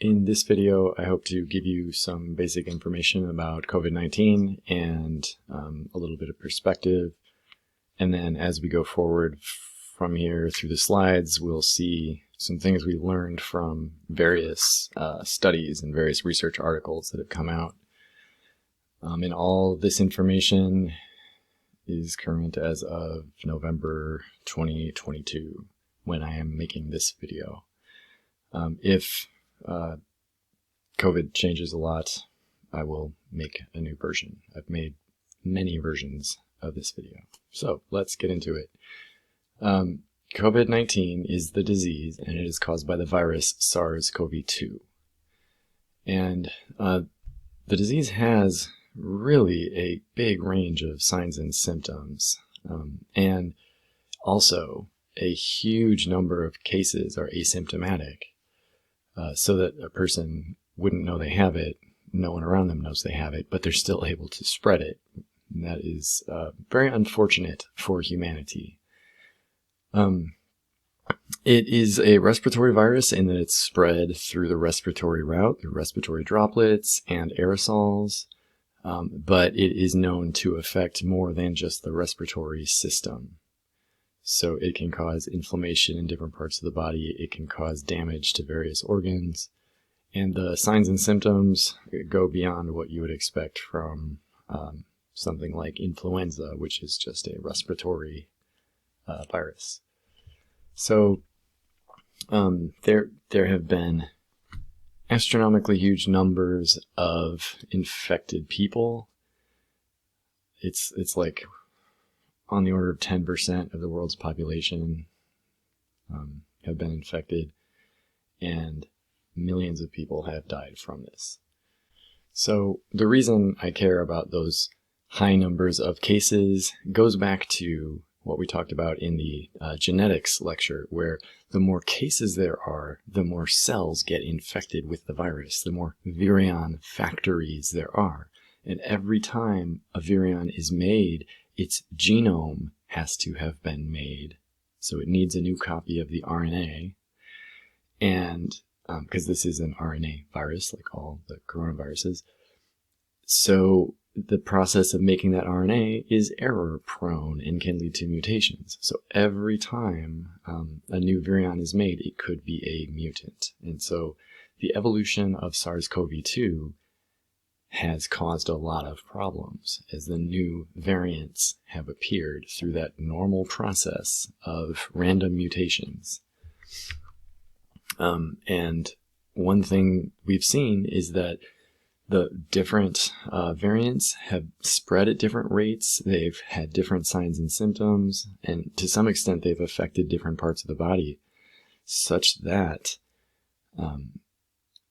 In this video, I hope to give you some basic information about COVID-19 and a little bit of perspective. And then as we go forward from here through the slides, we'll see some things we learned from various studies and various research articles that have come out. And all this information is current as of November 2022, when I am making this video. If COVID changes a lot, I will make a new version. I've made many versions of this video. So let's get into it. COVID-19 is the disease, and it is caused by the virus SARS-CoV-2. And the disease has really a big range of signs and symptoms. And also a huge number of cases are asymptomatic. So that a person wouldn't know they have it, no one around them knows they have it, but they're still able to spread it. And that is very unfortunate for humanity. It is a respiratory virus in that it's spread through the respiratory route, through respiratory droplets and aerosols, but it is known to affect more than just the respiratory system. So it can cause inflammation in different parts of the body. It can cause damage to various organs. And the signs and symptoms go beyond what you would expect from something like influenza, which is just a respiratory virus. So there have been astronomically huge numbers of infected people. It's like on the order of 10% of the world's population have been infected, and millions of people have died from this. So the reason I care about those high numbers of cases goes back to what we talked about in the genetics lecture, where the more cases there are, the more cells get infected with the virus, the more virion factories there are. And every time a virion is made, its genome has to have been made. So it needs a new copy of the RNA. And because this is an RNA virus, like all the coronaviruses. So the process of making that RNA is error prone and can lead to mutations. So every time a new virion is made, it could be a mutant. And so the evolution of SARS-CoV-2 has caused a lot of problems as the new variants have appeared through that normal process of random mutations. And one thing we've seen is that the different variants have spread at different rates. They've had different signs and symptoms, and to some extent they've affected different parts of the body, such that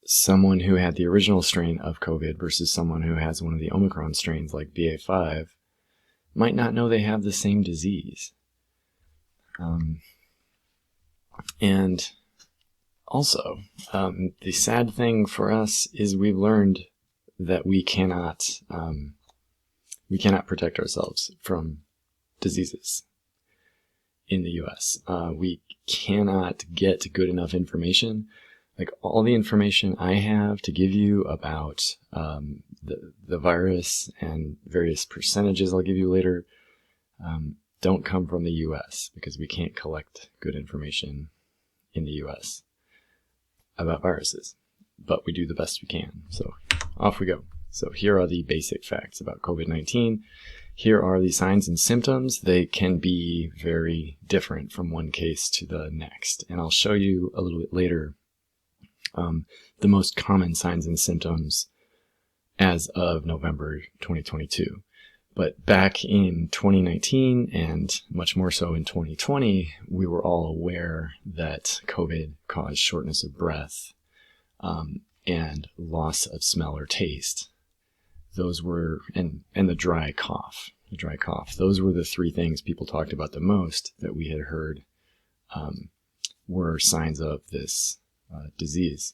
someone who had the original strain of COVID versus someone who has one of the Omicron strains like BA.5 might not know they have the same disease. And also, the sad thing for us is we've learned that we cannot protect ourselves from diseases in the U.S. We cannot get good enough information. Like all the information I have to give you about the virus and various percentages I'll give you later don't come from the U.S. because we can't collect good information in the U.S. about viruses, but we do the best we can. So off we go. So here are the basic facts about COVID-19. Here are the signs and symptoms. They can be very different from one case to the next, and I'll show you a little bit later the most common signs and symptoms as of November 2022. But back in 2019, and much more so in 2020, we were all aware that COVID caused shortness of breath and loss of smell or taste. Those were, and the dry cough. The dry cough. Those were the three things people talked about the most that we had heard were signs of this disease.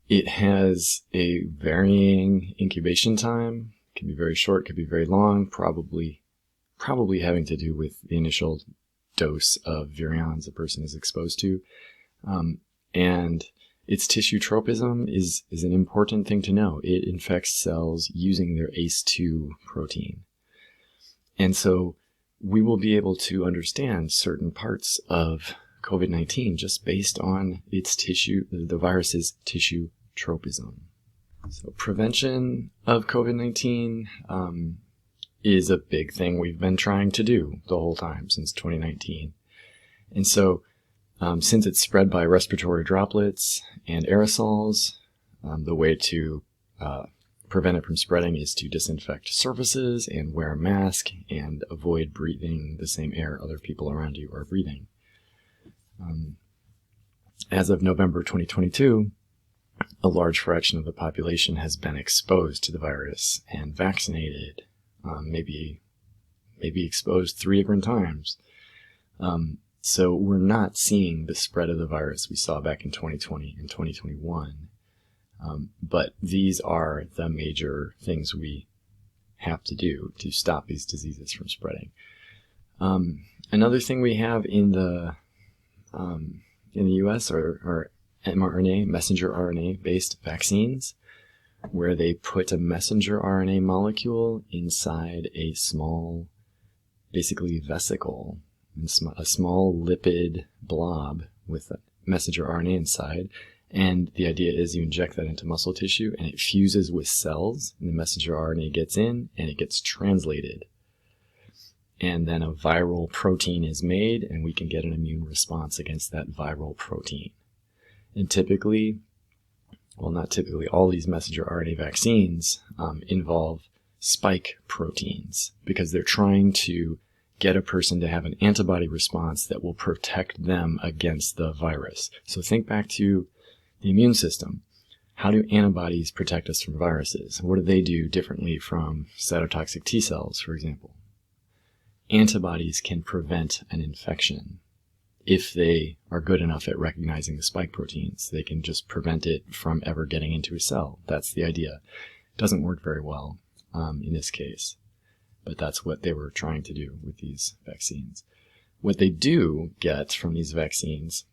It has a varying incubation time. It can be very short, could be very long, probably having to do with the initial dose of virions a person is exposed to. And its tissue tropism is an important thing to know. It infects cells using their ACE2 protein. And so we will be able to understand certain parts of COVID-19 just based on its tissue, the virus's tissue tropism. So prevention of COVID-19 is a big thing we've been trying to do the whole time since 2019. And so since it's spread by respiratory droplets and aerosols, the way to prevent it from spreading is to disinfect surfaces and wear a mask and avoid breathing the same air other people around you are breathing. As of November 2022, a large fraction of the population has been exposed to the virus and vaccinated, maybe exposed 3 different times. So we're not seeing the spread of the virus we saw back in 2020 and 2021. But these are the major things we have to do to stop these diseases from spreading. Another thing we have in the U.S. are mRNA, messenger RNA-based vaccines, where they put a messenger RNA molecule inside a small, basically vesicle, a small lipid blob with a messenger RNA inside. And the idea is you inject that into muscle tissue and it fuses with cells, and the messenger RNA gets in and it gets translated. And then a viral protein is made and we can get an immune response against that viral protein. And typically, well, not typically, all these messenger RNA vaccines involve spike proteins because they're trying to get a person to have an antibody response that will protect them against the virus. So think back to the immune system. How do antibodies protect us from viruses? What do they do differently from cytotoxic T cells, for example? Antibodies can prevent an infection. If they are good enough at recognizing the spike proteins, they can just prevent it from ever getting into a cell. That's the idea. It doesn't work very well in this case, but that's what they were trying to do with these vaccines. What they do get from these vaccines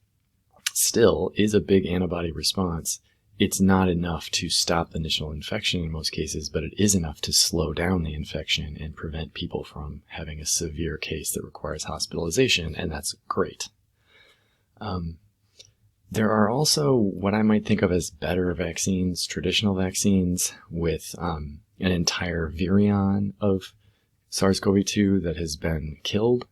still is a big antibody response. It's not enough to stop the initial infection in most cases, but it is enough to slow down the infection and prevent people from having a severe case that requires hospitalization, and that's great. There are also what I might think of as better vaccines, traditional vaccines with an entire virion of SARS-CoV-2 that has been killed.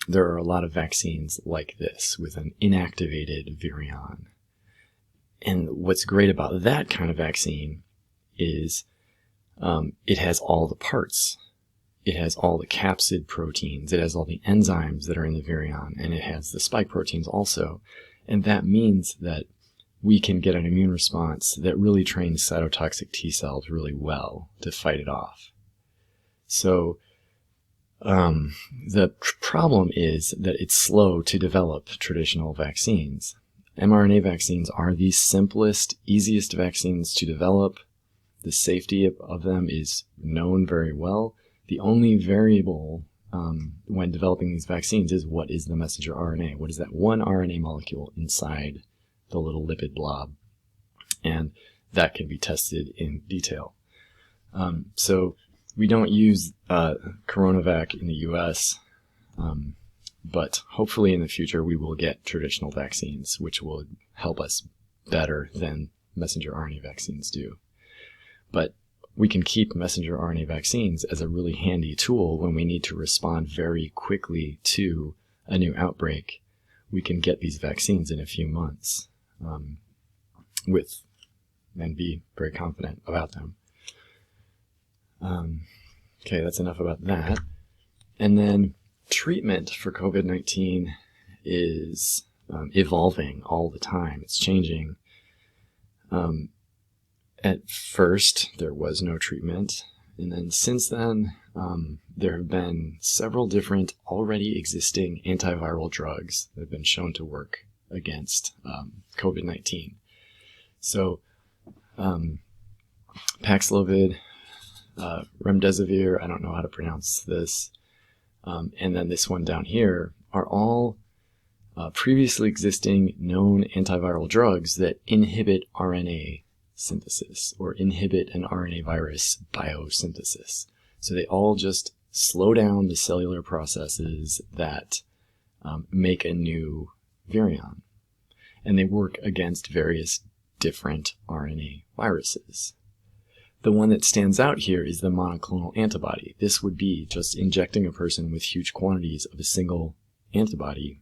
There are a lot of vaccines like this with an inactivated virion. And what's great about that kind of vaccine is it has all the parts. It has all the capsid proteins. It has all the enzymes that are in the virion, and it has the spike proteins also. And that means that we can get an immune response that really trains cytotoxic T cells really well to fight it off. So the problem is that it's slow to develop traditional vaccines. mRNA vaccines are the simplest, easiest vaccines to develop. The safety of them is known very well. The only variable when developing these vaccines is what is the messenger RNA? What is that one RNA molecule inside the little lipid blob? And that can be tested in detail. So we don't use CoronaVac in the US, but hopefully in the future we will get traditional vaccines, which will help us better than messenger RNA vaccines do. But we can keep messenger RNA vaccines as a really handy tool when we need to respond very quickly to a new outbreak. We can get these vaccines in a few months and be very confident about them. Okay, that's enough about that. And then treatment for COVID-19 is evolving all the time. It's changing. At first, there was no treatment. And then since then, there have been several different already existing antiviral drugs that have been shown to work against COVID-19. So Paxlovid, remdesivir, I don't know how to pronounce this, and then this one down here are all previously existing known antiviral drugs that inhibit RNA synthesis or inhibit an RNA virus biosynthesis. So they all just slow down the cellular processes that make a new virion. And they work against various different RNA viruses. The one that stands out here is the monoclonal antibody. This would be just injecting a person with huge quantities of a single antibody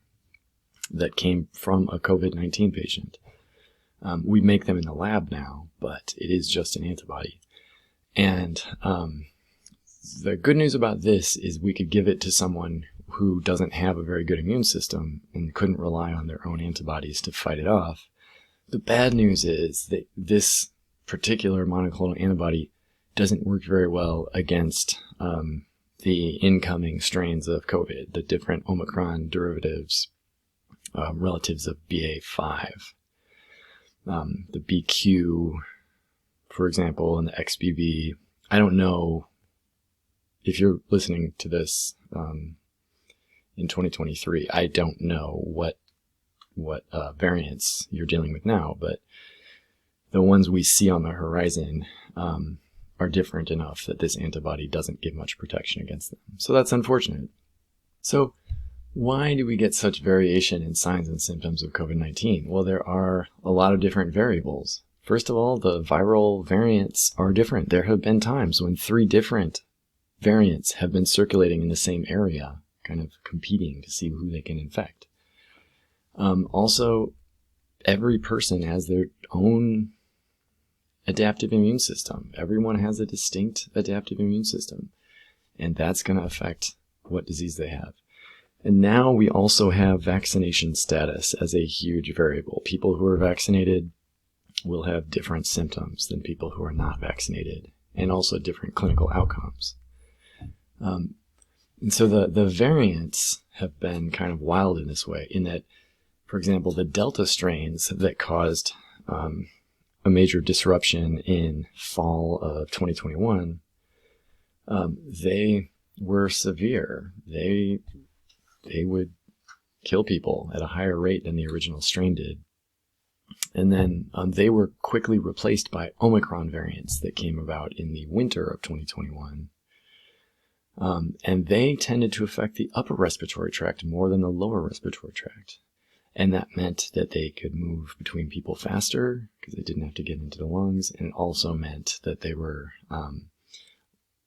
that came from a COVID-19 patient. We make them in the lab now, but it is just an antibody. And the good news about this is we could give it to someone who doesn't have a very good immune system and couldn't rely on their own antibodies to fight it off. The bad news is that this particular monoclonal antibody doesn't work very well against the incoming strains of COVID, the different Omicron derivatives, relatives of BA.5. The BQ, for example, and the XBB. I don't know if you're listening to this in 2023. I don't know what variants you're dealing with now, but the ones we see on the horizon are different enough that this antibody doesn't give much protection against them. So that's unfortunate. So why do we get such variation in signs and symptoms of COVID-19? Well, there are a lot of different variables. First of all, the viral variants are different. There have been times when 3 different variants have been circulating in the same area, kind of competing to see who they can infect. Also, every person has their own adaptive immune system. Everyone has a distinct adaptive immune system, and that's going to affect what disease they have. And now we also have vaccination status as a huge variable. People who are vaccinated will have different symptoms than people who are not vaccinated, and also different clinical outcomes. And so the variants have been kind of wild in this way, in that, for example, the Delta strains that caused a major disruption in fall of 2021, they were severe. They would kill people at a higher rate than the original strain did. And then they were quickly replaced by Omicron variants that came about in the winter of 2021. And they tended to affect the upper respiratory tract more than the lower respiratory tract. And that meant that they could move between people faster because they didn't have to get into the lungs. And it also meant that they were,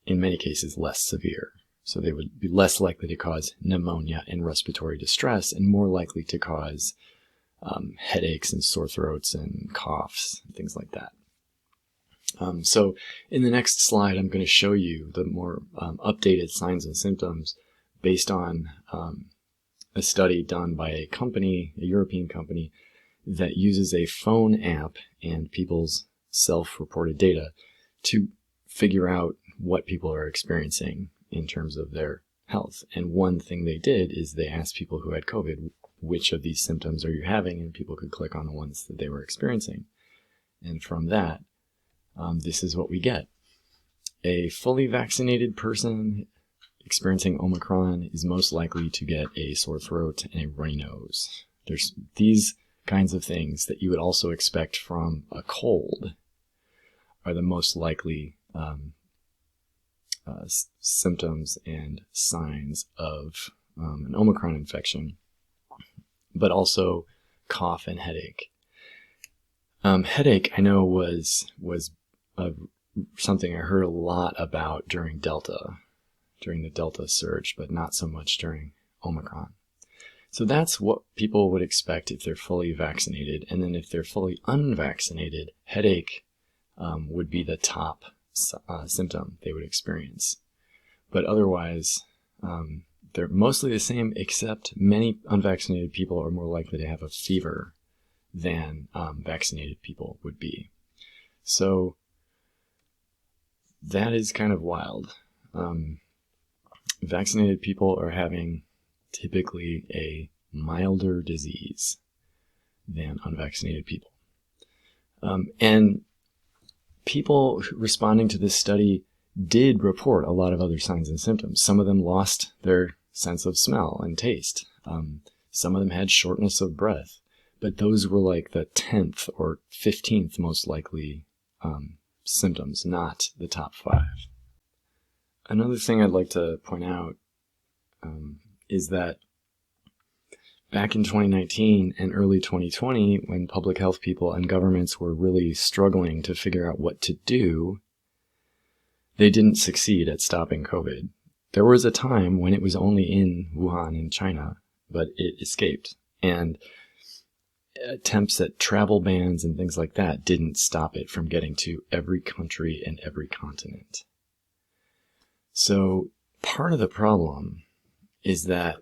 in many cases, less severe. So they would be less likely to cause pneumonia and respiratory distress, and more likely to cause headaches and sore throats and coughs, and things like that. So in the next slide, I'm going to show you the more updated signs and symptoms based on a study done by a company, a European company, that uses a phone app and people's self-reported data to figure out what people are experiencing in terms of their health. And one thing they did is they asked people who had COVID, which of these symptoms are you having? And people could click on the ones that they were experiencing. And from that, this is what we get. A fully vaccinated person experiencing Omicron is most likely to get a sore throat and a runny nose. There's these kinds of things that you would also expect from a cold are the most likely symptoms and signs of an Omicron infection, but also cough and headache. Headache, I know, was something I heard a lot about during the Delta surge, but not so much during Omicron. So that's what people would expect if they're fully vaccinated. And then if they're fully unvaccinated, headache would be the top symptom they would experience. But otherwise, they're mostly the same, except many unvaccinated people are more likely to have a fever than vaccinated people would be. So that is kind of wild. Vaccinated people are having typically a milder disease than unvaccinated people. And people responding to this study did report a lot of other signs and symptoms. Some of them lost their sense of smell and taste. Some of them had shortness of breath, but those were like the 10th or 15th most likely symptoms, not the top 5. Another thing I'd like to point out is that back in 2019 and early 2020, when public health people and governments were really struggling to figure out what to do, they didn't succeed at stopping COVID. There was a time when it was only in Wuhan in China, but it escaped. And attempts at travel bans and things like that didn't stop it from getting to every country and every continent. So part of the problem is that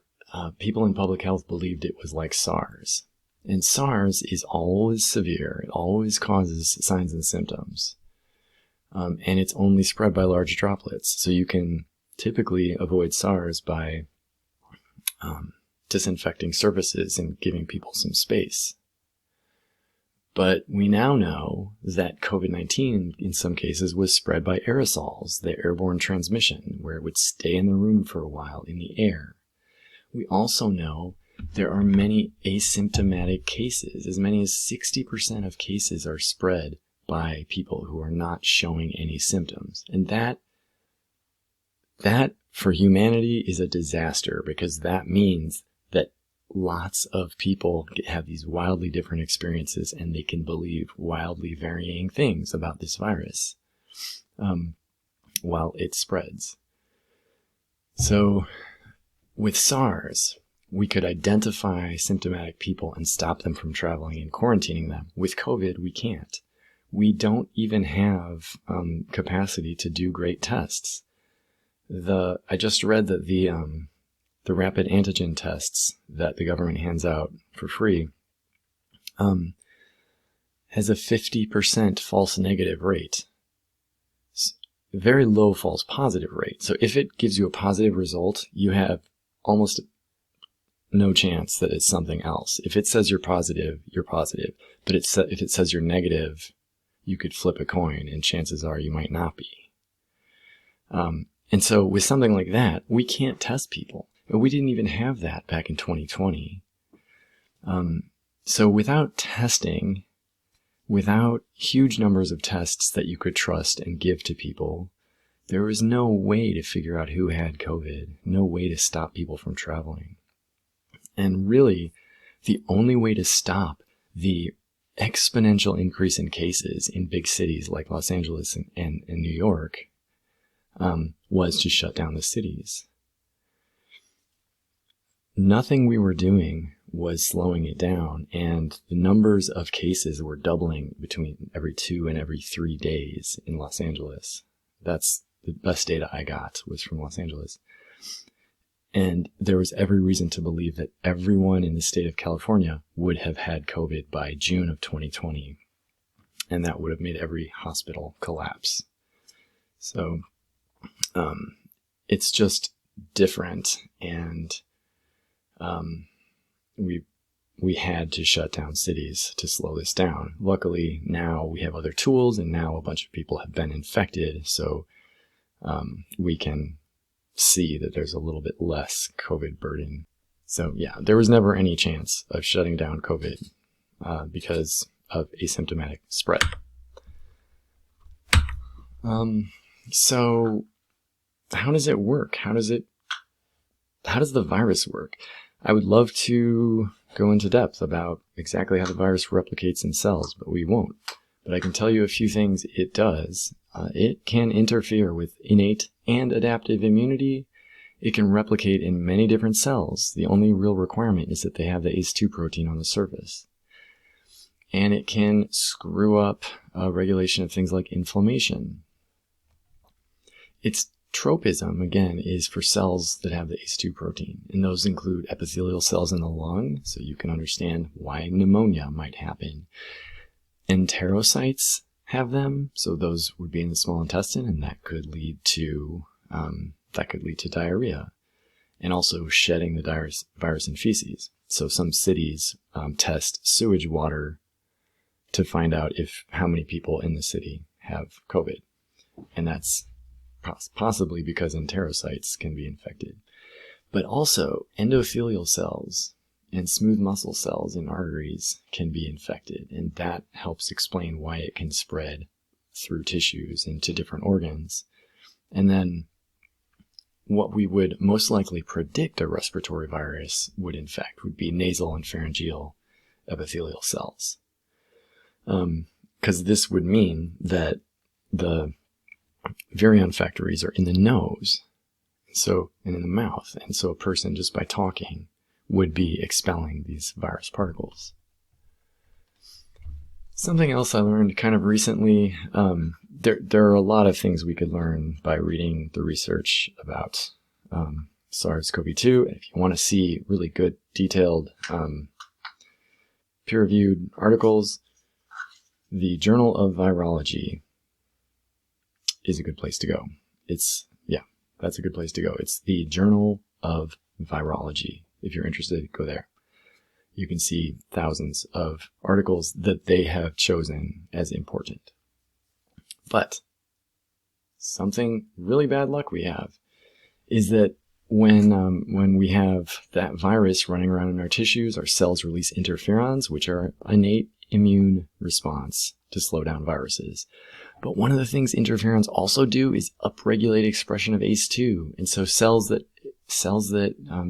people in public health believed it was like SARS. And SARS is always severe. It always causes signs and symptoms. And it's only spread by large droplets. So you can typically avoid SARS by disinfecting surfaces and giving people some space. But we now know that COVID-19 in some cases was spread by aerosols, the airborne transmission, where it would stay in the room for a while in the air. We also know there are many asymptomatic cases. As many as 60% of cases are spread by people who are not showing any symptoms. And that for humanity is a disaster, because that means that lots of people have these wildly different experiences and they can believe wildly varying things about this virus while it spreads. So with SARS, we could identify symptomatic people and stop them from traveling and quarantining them. With COVID, we can't. We don't even have capacity to do great tests. I just read that the rapid antigen tests that the government hands out for free has a 50% false negative rate. Very low false positive rate. So if it gives you a positive result, you have almost no chance that it's something else. If it says you're positive, you're positive. But if it says you're negative, you could flip a coin and chances are you might not be. And so with something like that, we can't test people. We didn't even have that back in 2020. So without testing, without huge numbers of tests that you could trust and give to people, there was no way to figure out who had COVID, no way to stop people from traveling. And really, the only way to stop the exponential increase in cases in big cities like Los Angeles and New York was to shut down the cities. Nothing we were doing was slowing it down, and the numbers of cases were doubling between every 2 and every 3 days in Los Angeles. That's the best data I got was from Los Angeles. And there was every reason to believe that everyone in the state of California would have had COVID by June of 2020. And that would have made every hospital collapse. So it's just different. And we had to shut down cities to slow this down. Luckily, now we have other tools, and now a bunch of people have been infected. So we can see that there's a little bit less COVID burden. So yeah, there was never any chance of shutting down COVID because of asymptomatic spread. So how does it work? How does the virus work? I would love to go into depth about exactly how the virus replicates in cells, but we won't. But I can tell you a few things it does. It can interfere with innate and adaptive immunity. It can replicate in many different cells. The only real requirement is that they have the ACE2 protein on the surface. And it can screw up regulation of things like inflammation. Its tropism, again, is for cells that have the ACE2 protein. And those include epithelial cells in the lung, so you can understand why pneumonia might happen. Enterocytes have them, so those would be in the small intestine, and that could lead to diarrhea, and also shedding the virus in feces. So some cities test sewage water to find out how many people in the city have COVID, and that's possibly because enterocytes can be infected. But also endothelial cells and smooth muscle cells in arteries can be infected, and that helps explain why it can spread through tissues into different organs. And then what we would most likely predict a respiratory virus would infect would be nasal and pharyngeal epithelial cells. Because this would mean that the virion factories are in the nose, and in the mouth, and so a person, just by talking, would be expelling these virus particles. Something else I learned kind of recently, there are a lot of things we could learn by reading the research about SARS-CoV-2. If you want to see really good, detailed, peer-reviewed articles, the Journal of Virology is a good place to go. That's a good place to go. It's the Journal of Virology. If you're interested, go there. You can see thousands of articles that they have chosen as important. But something really bad luck we have is that when we have that virus running around in our tissues, our cells release interferons, which are innate immune response to slow down viruses. But one of the things interferons also do is upregulate expression of ACE2. And so cells that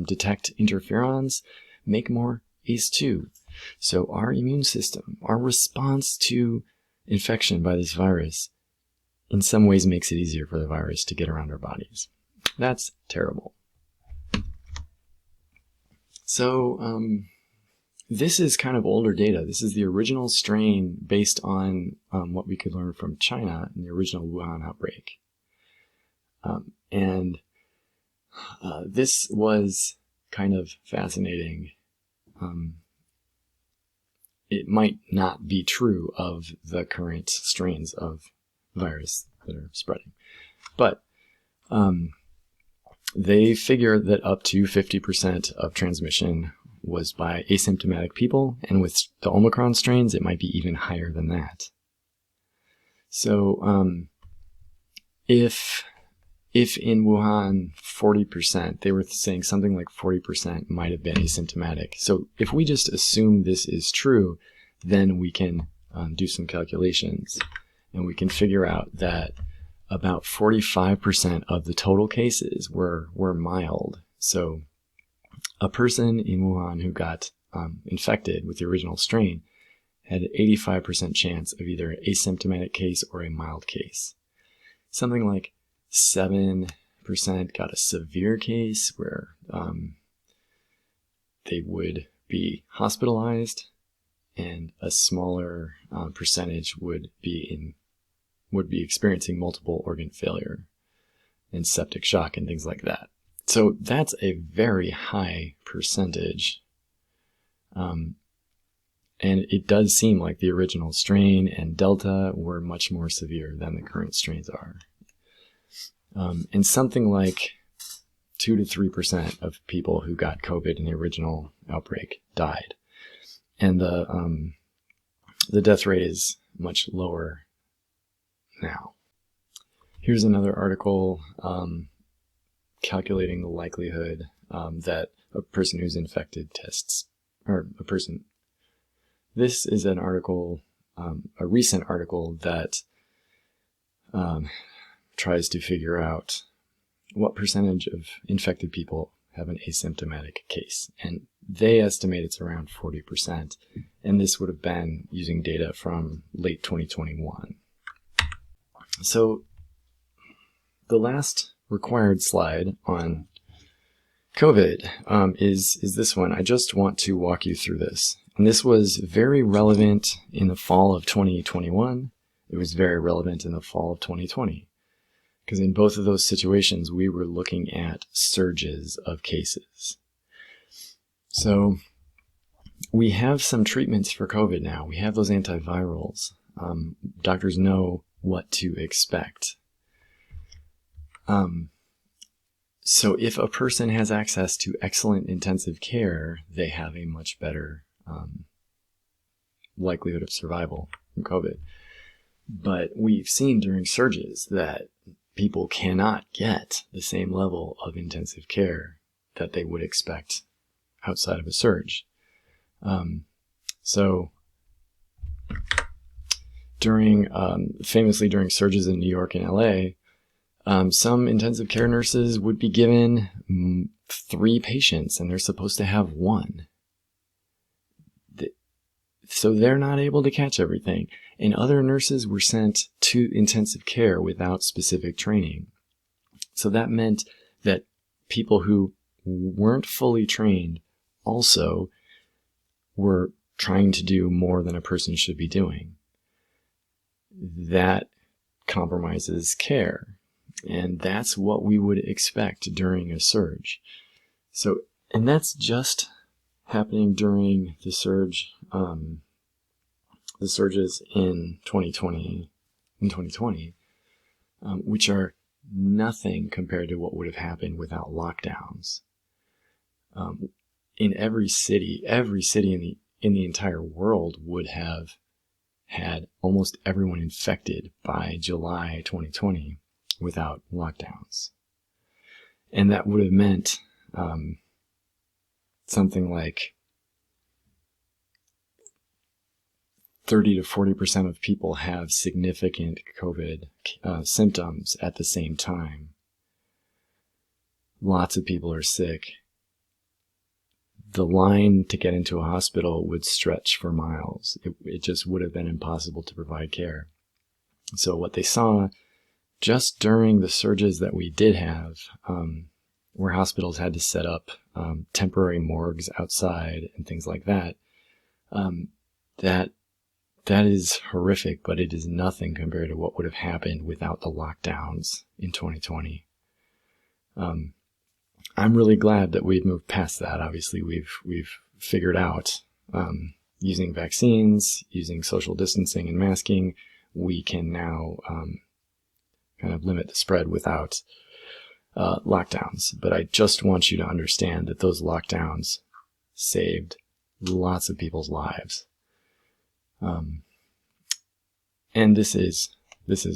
detect interferons make more ACE2. So our immune system, our response to infection by this virus, in some ways makes it easier for the virus to get around our bodies. That's terrible. So this is kind of older data. This is the original strain based on what we could learn from China in the original Wuhan outbreak. This was kind of fascinating. It might not be true of the current strains of virus that are spreading, but they figure that up to 50% of transmission was by asymptomatic people, and with the Omicron strains, it might be even higher than that. So if in Wuhan 40%, they were saying something like 40% might have been asymptomatic. So if we just assume this is true, then we can do some calculations, and we can figure out that about 45% of the total cases were mild. So a person in Wuhan who got infected with the original strain had an 85% chance of either an asymptomatic case or a mild case. Something like 7% got a severe case where they would be hospitalized, and a smaller percentage would be experiencing multiple organ failure and septic shock and things like that. So that's a very high percentage. And it does seem like the original strain and Delta were much more severe than the current strains are. And something like 2 to 3% of people who got COVID in the original outbreak died. And the death rate is much lower now. Here's another article calculating the likelihood that a person who's infected tests, or a person. This is an article, a recent article that tries to figure out what percentage of infected people have an asymptomatic case. And they estimate it's around 40%. And this would have been using data from late 2021. So the last required slide on COVID is this one. I just want to walk you through this. And this was very relevant in the fall of 2021. It was very relevant in the fall of 2020. Because in both of those situations, we were looking at surges of cases. So we have some treatments for COVID now. We have those antivirals. Doctors know what to expect. So if a person has access to excellent intensive care, they have a much better likelihood of survival from COVID. But we've seen during surges that people cannot get the same level of intensive care that they would expect outside of a surge. So famously during surges in New York and LA, some intensive care nurses would be given 3 patients and they're supposed to have 1. So they're not able to catch everything. And other nurses were sent to intensive care without specific training. So that meant that people who weren't fully trained also were trying to do more than a person should be doing. That compromises care. And that's what we would expect during a surge. So, and that's just happening during the surges in 2020, which are nothing compared to what would have happened without lockdowns. In every city in the entire world would have had almost everyone infected by July 2020 without lockdowns. And that would have meant something like 30 to 40% of people have significant COVID symptoms at the same time. Lots of people are sick. The line to get into a hospital would stretch for miles. It just would have been impossible to provide care. So what they saw just during the surges that we did have, where hospitals had to set up temporary morgues outside and things like that, that is horrific, but it is nothing compared to what would have happened without the lockdowns in 2020. I'm really glad that we've moved past that. Obviously, we've figured out using vaccines, using social distancing and masking, we can now kind of limit the spread without lockdowns. But I just want you to understand that those lockdowns saved lots of people's lives. And this is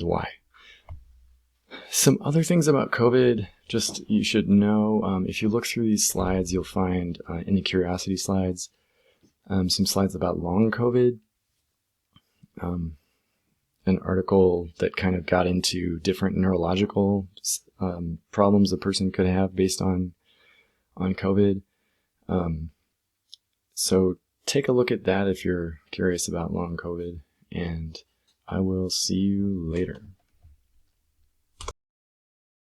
why. Some other things about COVID, just you should know, if you look through these slides, you'll find in the curiosity slides, some slides about long COVID, an article that kind of got into different neurological problems a person could have based on COVID. So take a look at that if you're curious about long COVID, and I will see you later.